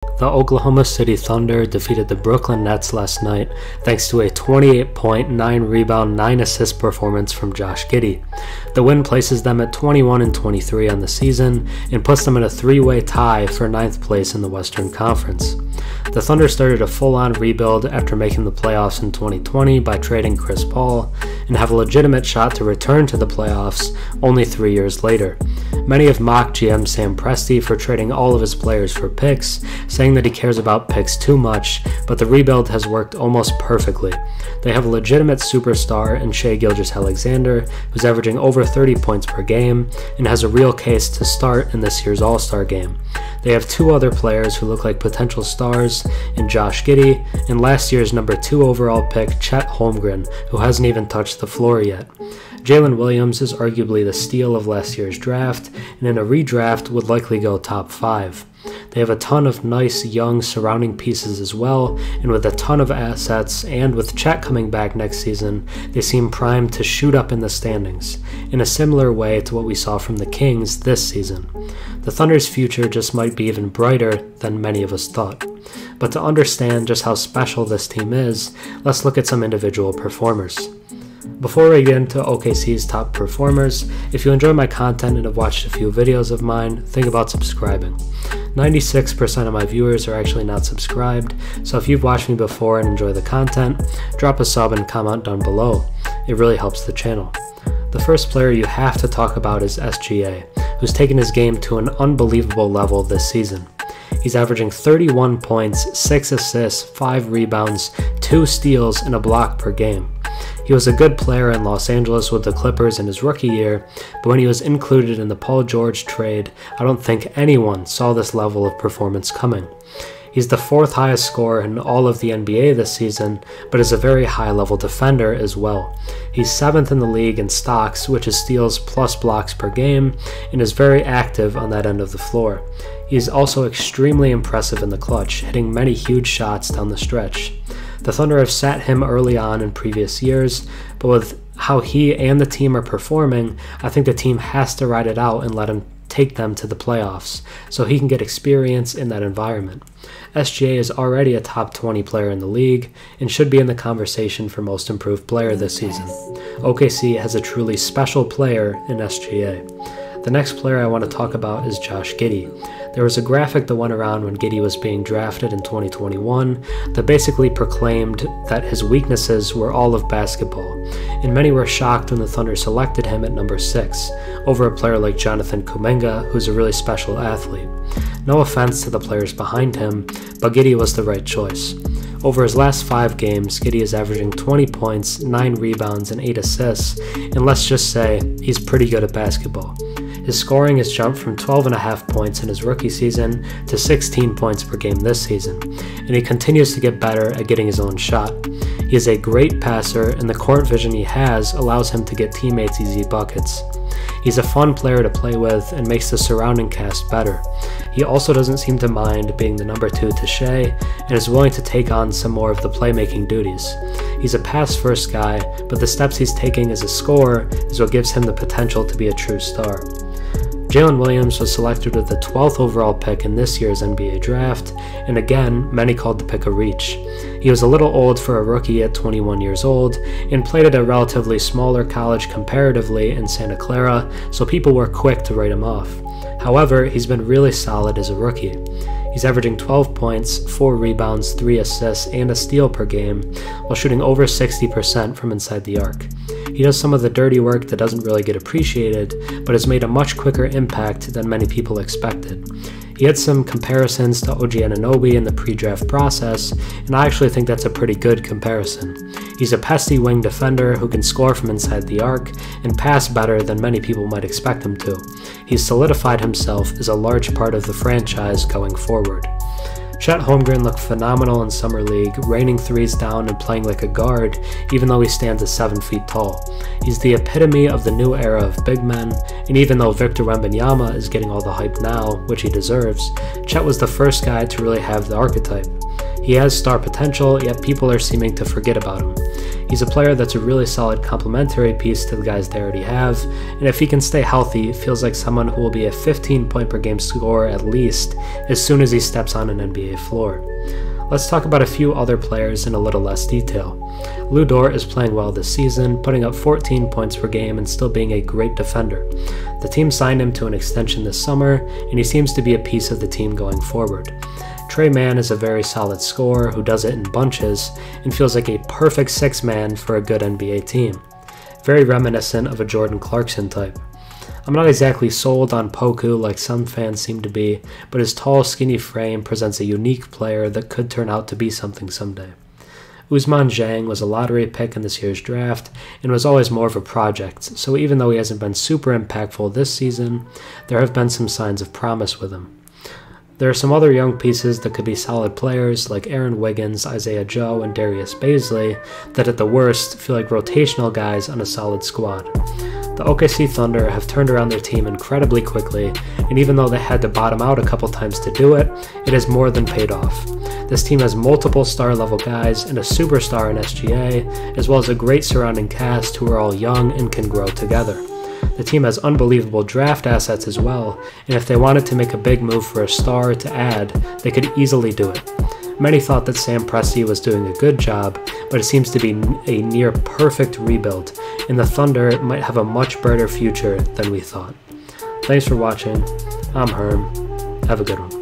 The Oklahoma City Thunder defeated the Brooklyn Nets last night thanks to a 28-point, 9-rebound, 9-assist performance from Josh Giddey. The win places them at 21-23 on the season and puts them in a three-way tie for 9th place in the Western Conference. The Thunder started a full-on rebuild after making the playoffs in 2020 by trading Chris Paul and have a legitimate shot to return to the playoffs only 3 years later. Many have mocked GM Sam Presti for trading all of his players for picks, saying that he cares about picks too much, but the rebuild has worked almost perfectly. They have a legitimate superstar in Shai Gilgeous-Alexander, who's averaging over 30 points per game and has a real case to start in this year's All-Star game. They have two other players who look like potential stars in Josh Giddey and last year's number 2 overall pick Chet Holmgren, who hasn't even touched the floor yet. Jalen Williams is arguably the steal of last year's draft, and in a redraft would likely go top 5. They have a ton of nice young surrounding pieces as well, and with a ton of assets and with Chet coming back next season, they seem primed to shoot up in the standings, in a similar way to what we saw from the Kings this season. The Thunder's future just might be even brighter than many of us thought. But to understand just how special this team is, let's look at some individual performers. Before we get into OKC's top performers, if you enjoy my content and have watched a few videos of mine, think about subscribing. 96% of my viewers are actually not subscribed, so if you've watched me before and enjoy the content, drop a sub and comment down below. It really helps the channel. The first player you have to talk about is SGA, who's taken his game to an unbelievable level this season. He's averaging 31 points, 6 assists, 5 rebounds, 2 steals, and a block per game. He was a good player in Los Angeles with the Clippers in his rookie year, but when he was included in the Paul George trade, I don't think anyone saw this level of performance coming. He's the 4th highest scorer in all of the NBA this season, but is a very high-level defender as well. He's 7th in the league in stocks, which is steals plus blocks per game, and is very active on that end of the floor. He is also extremely impressive in the clutch, hitting many huge shots down the stretch. The Thunder have sat him early on in previous years, but with how he and the team are performing, I think the team has to ride it out and let him take them to the playoffs, so he can get experience in that environment. SGA is already a top 20 player in the league and should be in the conversation for most improved player this season. OKC has a truly special player in SGA. The next player I want to talk about is Josh Giddey. There was a graphic that went around when Giddey was being drafted in 2021 that basically proclaimed that his weaknesses were all of basketball, and many were shocked when the Thunder selected him at number 6, over a player like Jonathan Kuminga, who's a really special athlete. No offense to the players behind him, but Giddey was the right choice. Over his last 5 games, Giddey is averaging 20 points, 9 rebounds, and 8 assists, and let's just say he's pretty good at basketball. His scoring has jumped from 12.5 points in his rookie season to 16 points per game this season, and he continues to get better at getting his own shot. He is a great passer, and the court vision he has allows him to get teammates easy buckets. He's a fun player to play with and makes the surrounding cast better. He also doesn't seem to mind being the number 2 to Shai and is willing to take on some more of the playmaking duties. He's a pass-first guy, but the steps he's taking as a scorer is what gives him the potential to be a true star. Jalen Williams was selected with the 12th overall pick in this year's NBA draft, and again, many called the pick a reach. He was a little old for a rookie at 21 years old, and played at a relatively smaller college comparatively in Santa Clara, so people were quick to write him off. However, he's been really solid as a rookie. He's averaging 12 points, 4 rebounds, 3 assists, and a steal per game, while shooting over 60% from inside the arc. He does some of the dirty work that doesn't really get appreciated, but has made a much quicker impact than many people expected. He had some comparisons to OG Anunoby in the pre-draft process, and I actually think that's a pretty good comparison. He's a pesky wing defender who can score from inside the arc and pass better than many people might expect him to. He's solidified himself as a large part of the franchise going forward. Chet Holmgren looked phenomenal in Summer League, raining threes down and playing like a guard, even though he stands at 7 feet tall. He's the epitome of the new era of big men, and even though Victor Wembanyama is getting all the hype now, which he deserves, Chet was the first guy to really have the archetype. He has star potential, yet people are seeming to forget about him. He's a player that's a really solid complementary piece to the guys they already have, and if he can stay healthy, feels like someone who will be a 15 point per game scorer at least as soon as he steps on an NBA floor. Let's talk about a few other players in a little less detail. Lu Dort is playing well this season, putting up 14 points per game and still being a great defender. The team signed him to an extension this summer, and he seems to be a piece of the team going forward. Tre Mann is a very solid scorer who does it in bunches and feels like a perfect sixth man for a good NBA team. Very reminiscent of a Jordan Clarkson type. I'm not exactly sold on Poku like some fans seem to be, but his tall, skinny frame presents a unique player that could turn out to be something someday. Ousmane Dieng was a lottery pick in this year's draft and was always more of a project, so even though he hasn't been super impactful this season, there have been some signs of promise with him. There are some other young pieces that could be solid players like Aaron Wiggins, Isaiah Joe, and Darius Bazley that at the worst feel like rotational guys on a solid squad. The OKC Thunder have turned around their team incredibly quickly, and even though they had to bottom out a couple times to do it, it has more than paid off. This team has multiple star-level guys and a superstar in SGA, as well as a great surrounding cast who are all young and can grow together. The team has unbelievable draft assets as well, and if they wanted to make a big move for a star to add, they could easily do it. Many thought that Sam Presti was doing a good job, but it seems to be a near perfect rebuild, and the Thunder might have a much brighter future than we thought. Thanks for watching. I'm Herm. Have a good one.